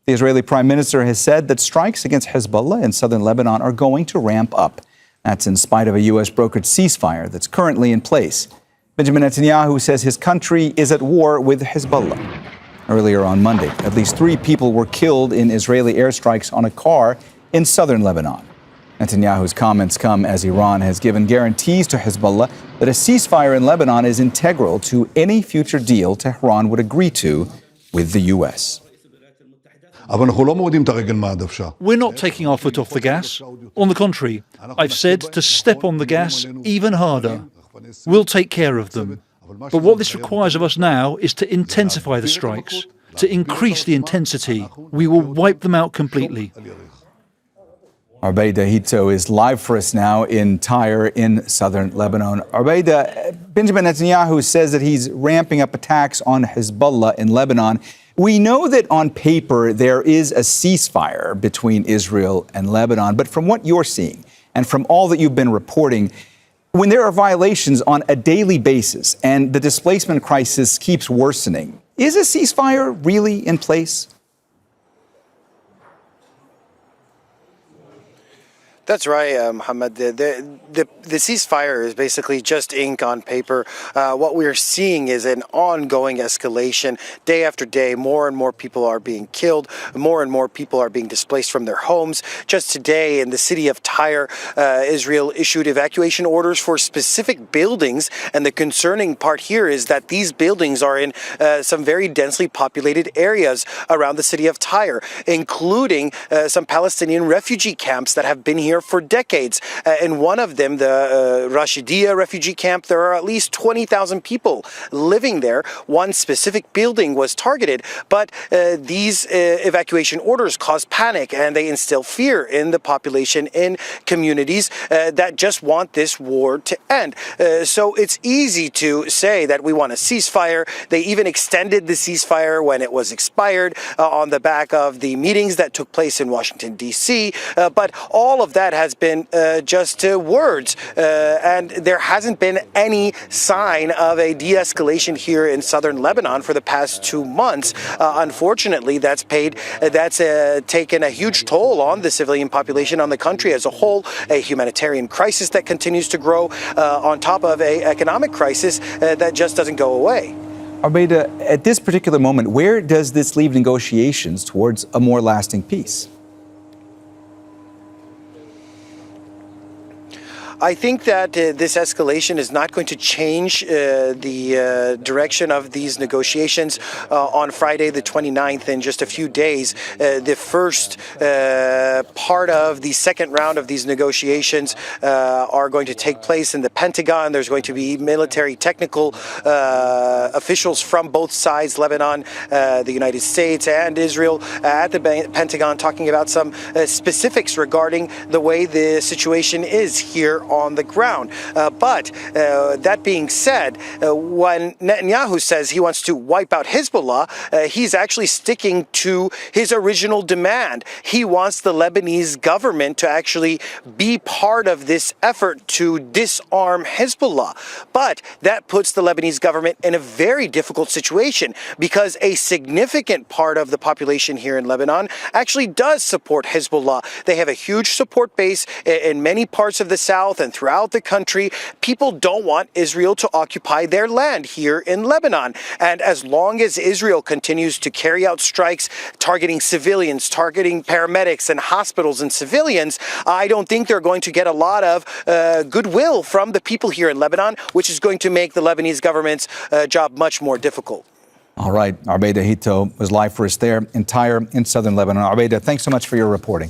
The Israeli Prime Minister has said that strikes against Hezbollah in southern Lebanon are going to ramp up. That's in spite of a U.S.-brokered ceasefire that's currently in place. Benjamin Netanyahu says his country is at war with Hezbollah. Earlier on Monday, at least 3 people were killed in Israeli airstrikes on a car in southern Lebanon. Netanyahu's comments come as Iran has given guarantees to Hezbollah that a ceasefire in Lebanon is integral to any future deal Tehran would agree to with the U.S. We're not taking our foot off the gas. On the contrary, I've said to step on the gas even harder. We'll take care of them. But what this requires of us now is to intensify the strikes, to increase the intensity. We will wipe them out completely. Arbeida Hito is live for us now in Tyre in southern Lebanon. Arbeida, Benjamin Netanyahu says that he's ramping up attacks on Hezbollah in Lebanon. We know that on paper there is a ceasefire between Israel and Lebanon, but from what you're seeing and from all that you've been reporting, when there are violations on a daily basis and the displacement crisis keeps worsening, is a ceasefire really in place? That's right, Mohammed. The ceasefire is basically just ink on paper. What we're seeing is an ongoing escalation. Day after day, more and more people are being killed. More and more people are being displaced from their homes. Just today in the city of Tyre, Israel issued evacuation orders for specific buildings. And the concerning part here is that these buildings are in some very densely populated areas around the city of Tyre, including some Palestinian refugee camps that have been here for decades. In one of them, the Rashidiyah refugee camp, there are at least 20,000 people living there. One specific building was targeted, but these evacuation orders cause panic and they instill fear in the population, in communities that just want this war to end. So it's easy to say that we want a ceasefire. They even extended the ceasefire when it was expired on the back of the meetings that took place in Washington, D.C. But all of that has been just words, and there hasn't been any sign of a de-escalation here in southern Lebanon for the past 2 months. Unfortunately, that's taken a huge toll on the civilian population, on the country as a whole, a humanitarian crisis that continues to grow on top of an economic crisis that just doesn't go away. Arbeida, at this particular moment, where does this leave negotiations towards a more lasting peace? I think that this escalation is not going to change the direction of these negotiations. On Friday, the 29th, in just a few days, the first part of the second round of these negotiations are going to take place in the Pentagon. There's going to be military technical officials from both sides, Lebanon, the United States, and Israel, at the Pentagon, talking about some specifics regarding the way the situation is here on the ground. But that being said, when Netanyahu says he wants to wipe out Hezbollah, he's actually sticking to his original demand. He wants the Lebanese government to actually be part of this effort to disarm Hezbollah. But that puts the Lebanese government in a very difficult situation, because a significant part of the population here in Lebanon actually does support Hezbollah. They have a huge support base in many parts of the south and throughout the country. People don't want Israel to occupy their land here in Lebanon. And as long as Israel continues to carry out strikes targeting civilians, targeting paramedics and hospitals and civilians, I don't think they're going to get a lot of goodwill from the people here in Lebanon, which is going to make the Lebanese government's job much more difficult. All right. Arbeida Hito was live for us there in Tyre in southern Lebanon. Arbeida, thanks so much for your reporting.